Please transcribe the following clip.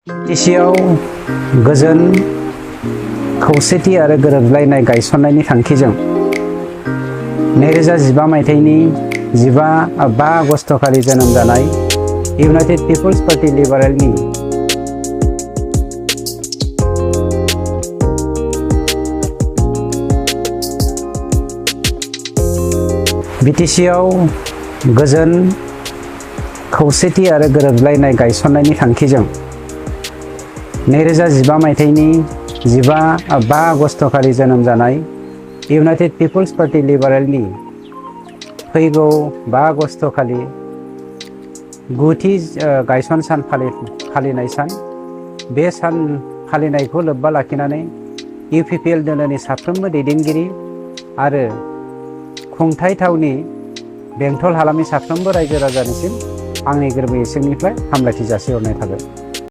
एसियाव गोजोन खौसेथि आरो गोरोबलायनाय गायसननायनि थांखिजों 2015 मायथाइनि 5 आगस्तखालि जोनोम जानाय इउनाइटेड पिपल्स पार्टी लिबारेलनि बिटिसिआव गोजोन खौसेथि आरो गोरोबलायनाय गायसननायनि थांखिजों 2015 मायथाइनि 5 आगस्तखालि जोनोम जानाय इउनाइटेड पिपल्स पार्टी लिबारेलनि फैगौ 5 आगस्तखालि 9थि गायसन सान फालिनाय सान। बे सान फालिनायखौ लोब्बा लाखिनानै इउपिपिएल दोलोनि साफ्रोमबो दैदेनगिरि आरो खुंथाय थावनि बेंटल हालामनि साफ्रोमबो रायजो राजानिसिम आंनि गोरबोयै सिंनिफ्राय हामलायथि जासिहरनाय थाबाय।